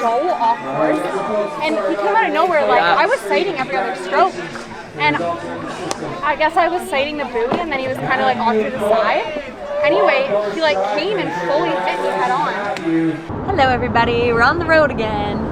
so off course, and he came out of nowhere. Like, I was sighting every other stroke, and I guess I was sighting the buoy, and then he was kind of like off to the side. Anyway, he like came and fully hit me head on. Hello everybody, we're on the road again.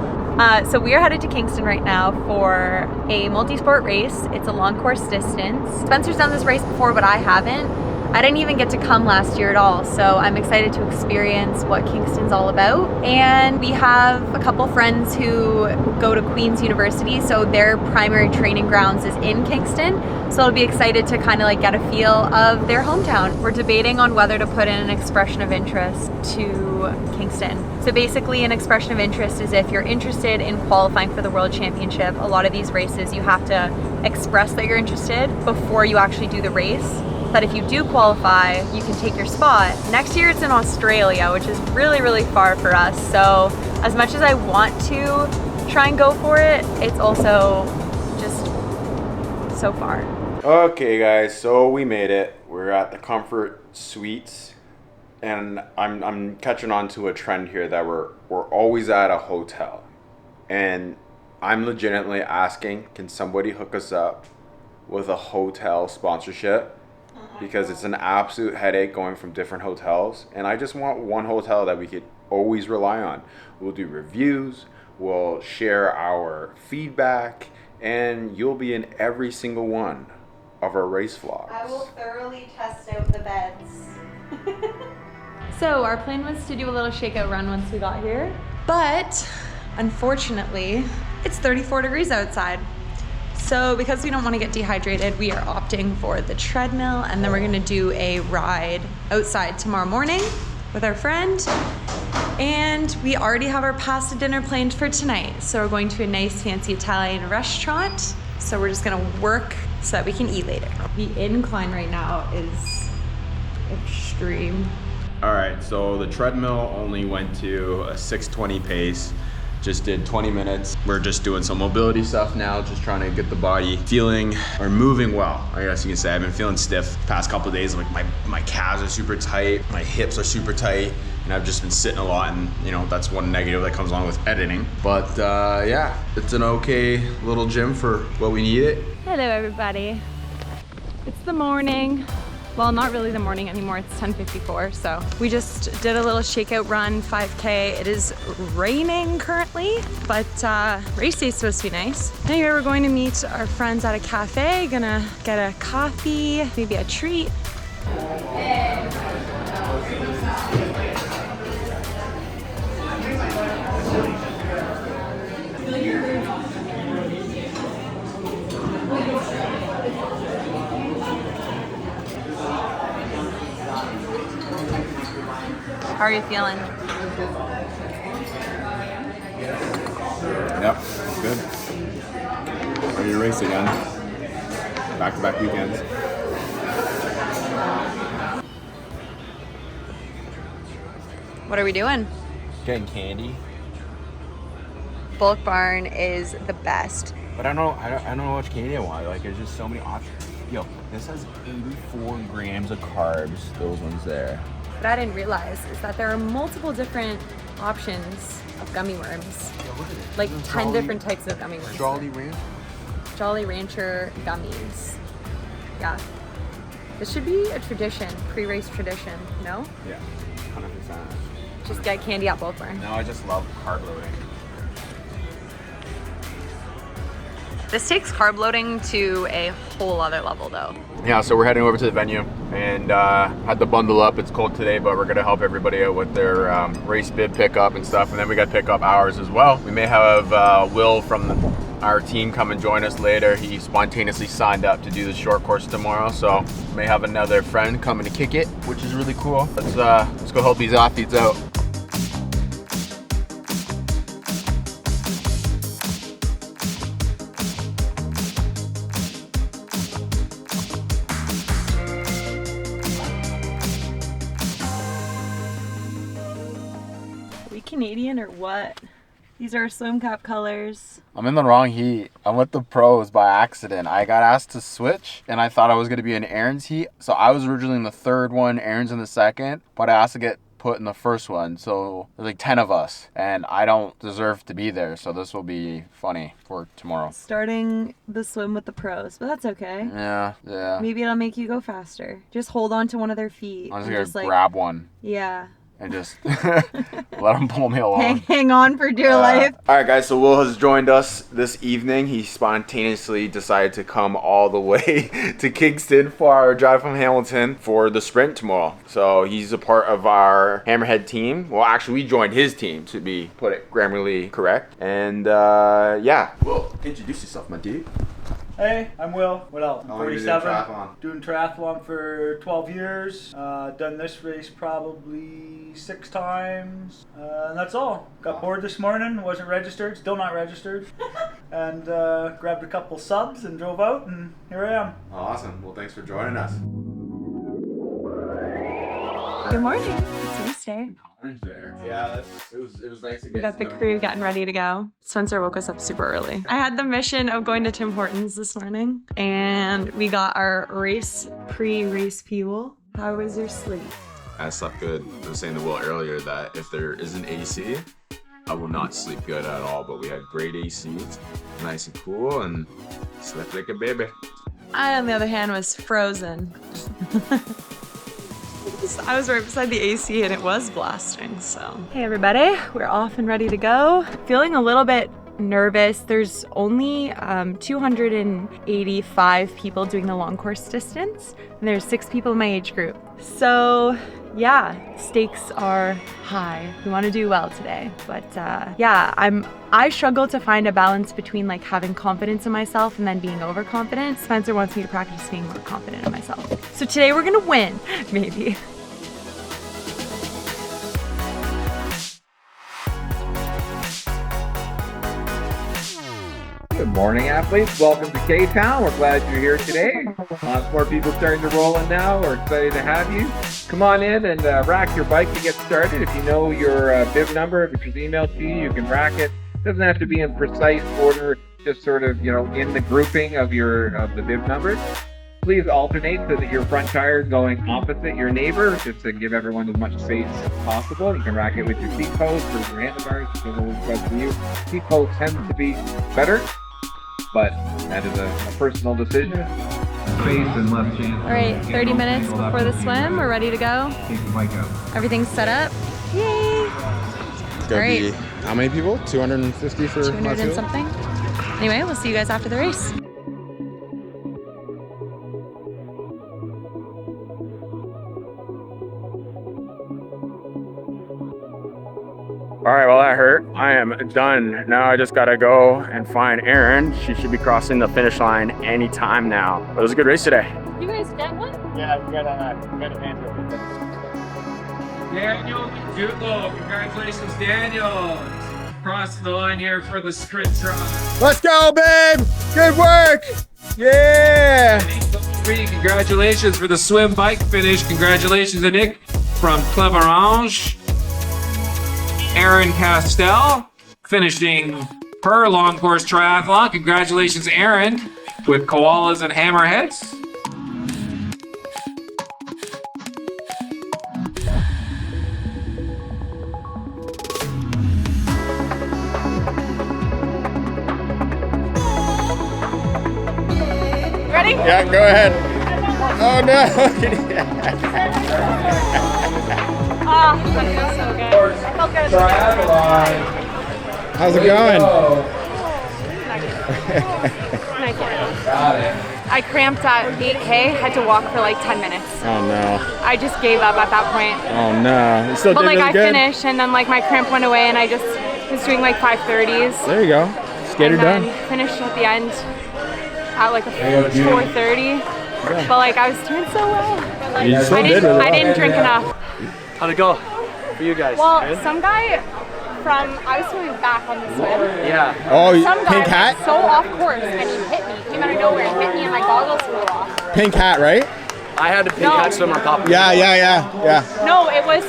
So we are headed to Kingston right now for a multi-sport race. It's a long course distance. Spencer's done this race before, but I haven't. I didn't even get to come last year at all, so I'm excited to experience what Kingston's all about. And we have a couple friends who go to Queen's University, so their primary training grounds is in Kingston. So I'll be excited to kind of like get a feel of their hometown. We're debating on whether to put in an expression of interest to Kingston. So basically an expression of interest is if you're interested in qualifying for the World Championship. A lot of these races you have to express that you're interested before you actually do the race. That if you do qualify, you can take your spot. Next year it's in Australia, which is really, really far for us. So as much as I want to try and go for it, it's also just so far. Okay guys, so we made it. We're at the Comfort Suites, and I'm catching on to a trend here that we're always at a hotel. And I'm legitimately asking, can somebody hook us up with a hotel sponsorship? Because it's an absolute headache going from different hotels, and I just want one hotel that we could always rely on. We'll do reviews, we'll share our feedback, and you'll be in every single one of our race vlogs. I will thoroughly test out the beds. So our plan was to do a little shakeout run once we got here, but unfortunately it's 34 degrees outside. So because we don't want to get dehydrated, we are opting for the treadmill, and then we're gonna do a ride outside tomorrow morning with our friend. And we already have our pasta dinner planned for tonight. So we're going to a nice fancy Italian restaurant. So we're just gonna work so that we can eat later. The incline right now is extreme. All right, so the treadmill only went to a 6:20 pace. Just did 20 minutes. We're just doing some mobility stuff now, just trying to get the body feeling or moving well, I guess you can say. I've been feeling stiff the past couple of days. Like my calves are super tight, my hips are super tight, and I've just been sitting a lot, and you know, that's one negative that comes along with editing. But yeah, it's an okay little gym for what we need it. Hello everybody. It's the morning. Well, not really the morning anymore, it's 10:54, so we just did a little shakeout run, 5K. It is raining currently, but race day is supposed to be nice. Anyway, we're going to meet our friends at a cafe, gonna get a coffee, maybe a treat. How are you feeling? Yep, good. Ready to race again. Back-to-back weekends. What are we doing? Getting candy. Bulk Barn is the best. But I don't know how much candy I want. Like, there's just so many options. Yo, this has 84 grams of carbs, those ones there. What I didn't realize is that there are multiple different options of gummy worms. Yo, look at it. Like 10 different types of gummy worms. Jolly Rancher. Jolly Rancher gummies. Yeah. This should be a tradition, pre-race tradition, no? Yeah, 100%. Just get candy at Bulk Barn. No, I just love carb loading. This takes carb loading to a whole other level though. Yeah, so we're heading over to the venue and had to bundle up. It's cold today, but we're gonna help everybody out with their race bib pickup and stuff, and then we got to pick up ours as well. We may have Will from our team come and join us later. He spontaneously signed up to do the short course tomorrow, so may have another friend coming to kick it, which is really cool. Let's go help these athletes out. Canadian or what? These are swim cap colors. I'm in the wrong heat. I'm with the pros by accident. I got asked to switch and I thought I was going to be in Erin's heat. So I was originally in the third one, Erin's in the second, but I asked to get put in the first one. So there's like 10 of us, and I don't deserve to be there. So this will be funny for tomorrow. Starting the swim with the pros, but that's okay. Yeah. Maybe it'll make you go faster. Just hold on to one of their feet. I'm just gonna grab one. Yeah. And just let him pull me along. Hang on for dear life. All right, guys, so Will has joined us this evening. He spontaneously decided to come all the way to Kingston for our drive from Hamilton for the sprint tomorrow. So he's a part of our Hammerhead team. Well, actually, we joined his team, to be put it grammarly correct. And yeah, Will, introduce yourself, my dude. Hey, I'm Will. What else? I'm How long have you 47. been doing triathlon? Doing triathlon for 12 years. Done this race probably 6 times. And that's all. Got bored this morning. Wasn't registered. Still not registered. And grabbed a couple subs and drove out. And here I am. Awesome. Well, thanks for joining us. Good morning. It's race day. Yeah, it was nice to get We got the crew getting ready to go. Spencer woke us up super early. I had the mission of going to Tim Hortons this morning, and we got our pre-race fuel. How was your sleep? I slept good. I was saying to Will earlier that if there isn't AC, I will not sleep good at all. But we had great AC, nice and cool, and slept like a baby. I, on the other hand, was frozen. I was right beside the AC and it was blasting, so. Hey everybody, we're off and ready to go. Feeling a little bit nervous. There's only 285 people doing the long course distance, and there's 6 people in my age group. So yeah, stakes are high. We want to do well today, but yeah, I struggle to find a balance between like having confidence in myself and then being overconfident. Spencer wants me to practice being more confident in myself. So today we're gonna win, maybe. Good morning, athletes. Welcome to K-Town. We're glad you're here today. Lots more people starting to roll in now. We're excited to have you. Come on in and rack your bike to get started. If you know your bib number, if it's emailed to you, you can rack it. It doesn't have to be in precise order, just sort of, in the grouping of the bib numbers. Please alternate so that your front tire is going opposite your neighbor, just to give everyone as much space as possible. You can rack it with your seat post or your handlebars, whichever one's best for you. Seat posts tend to be better, but that is a personal decision. Space and left chance. All right, 30 minutes before the swim. We're ready to go. Take the bike out. Everything's set up. Yay! It's gonna be how many people? 250 for 200 and something. Anyway, we'll see you guys after the race. All right, well that hurt. I am done. Now I just gotta go and find Erin. She should be crossing the finish line anytime now. But it was a good race today. You guys get one? Yeah, we got a handle. Daniel Julo, congratulations, Daniel. Crossing the line here for the sprint try. Let's go, babe! Good work! Yeah! Congratulations for the swim bike finish. Congratulations to Nick from Club Orange. Erin Castell finishing her long course triathlon. Congratulations, Erin, with koalas and hammerheads. Ready? Yeah, go ahead. Oh no! Oh, that feels so good. I felt good. How's it going? I cramped at 8K, had to walk for like 10 minutes. Oh no. I just gave up at that point. Oh no. You still But did like really I good? finished and then like my cramp went away and I just was doing like 5:30s. There you go. Skater And then done. finished at the end at like a 4:30. But like I was doing so well. You still did really I well. didn't drink enough. How'd it go for you guys? Well, some guy I was swimming back on the swim. Yeah. Oh, Some guy pink hat? was so off course and he hit me. He came out of nowhere and hit me and my goggles flew off. Pink hat, right? I had a pink No. hat swimmer pop. Yeah. No, it was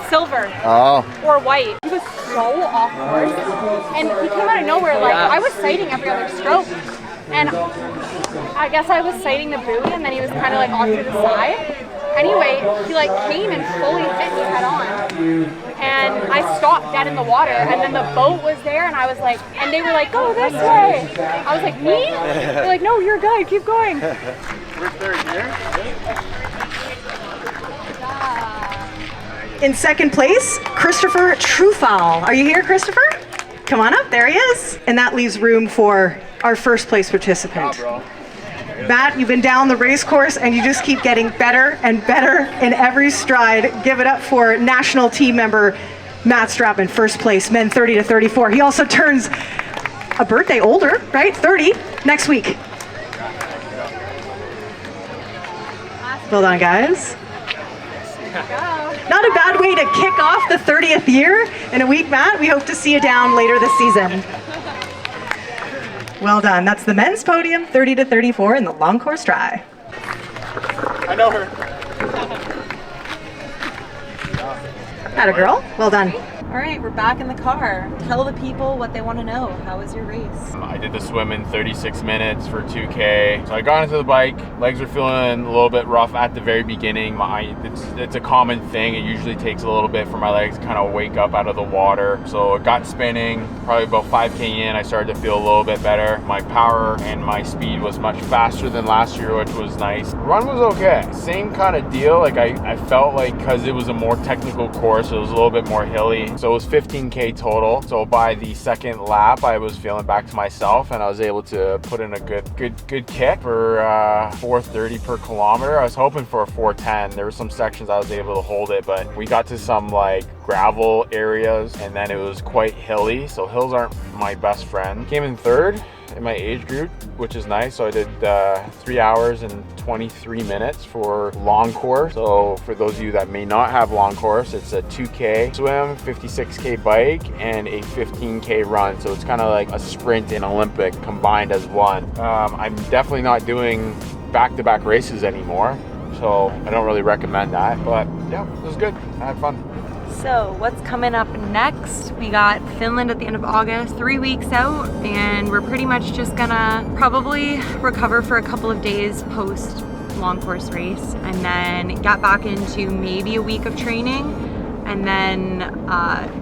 silver Oh. or white. He was so off course and he came out of nowhere. Like I was sighting every other stroke. And I guess I was sighting the buoy and then he was kind of like off to the side. Anyway, he like came and fully hit me head on. And I stopped dead in the water, and then the boat was there, and I was like, and they were like, go this way. I was like, me? They're like, no, you're good, keep going. In second place, Christopher Truefowl. Are you here, Christopher? Come on up, there he is. And that leaves room for our first place participant. Matt, you've been down the race course and you just keep getting better and better in every stride. Give it up for national team member Matt Strapman, first place, men 30 to 34. He also turns a birthday older, right? 30 next week. Well done, guys. Not a bad way to kick off the 30th year in a week, Matt. We hope to see you down later this season. Well done. That's the men's podium, 30 to 34 in the long course try. I know her. Atta girl. Well done. All right, we're back in the car. Tell the people what they want to know. How was your race? I did the swim in 36 minutes for 2K. So I got into the bike. Legs were feeling a little bit rough at the very beginning. It's a common thing. It usually takes a little bit for my legs to kind of wake up out of the water. So it got spinning. Probably about 5K in, I started to feel a little bit better. My power and my speed was much faster than last year, which was nice. Run was okay. Same kind of deal. Like I felt like because it was a more technical course, it was a little bit more hilly. So it was 15K total. So by the second lap, I was feeling back to myself and I was able to put in a good kick for 4:30 per kilometer. I was hoping for a 4:10. There were some sections I was able to hold it, but we got to some like gravel areas and then it was quite hilly. So hills aren't my best friend. Came in third in my age group, which is nice. So I did 3 hours and 23 minutes for long course. So for those of you that may not have long course, it's a 2K swim, 56K bike, and a 15K run. So it's kind of like a sprint and Olympic combined as one. I'm definitely not doing back-to-back races anymore, so I don't really recommend that. But yeah, it was good. I had fun. So what's coming up next? We got Finland at the end of August, 3 weeks out, and we're pretty much just gonna probably recover for a couple of days post long course race and then get back into maybe a week of training and then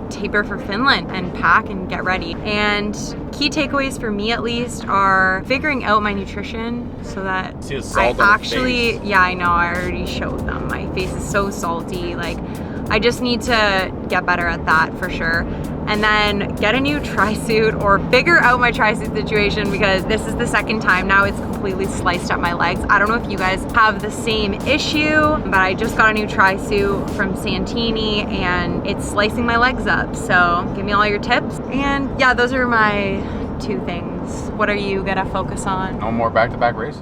taper for Finland and pack and get ready. And key takeaways for me at least are figuring out my nutrition so that I actually, yeah, I know, I already showed them. My face is so salty, like I just need to get better at that for sure. And then get a new tri-suit or figure out my tri-suit situation because this is the second time now it's completely sliced up my legs. I don't know if you guys have the same issue, but I just got a new tri-suit from Santini and it's slicing my legs up. So give me all your tips. And yeah, those are my 2 things. What are you gonna focus on? No more back-to-back races.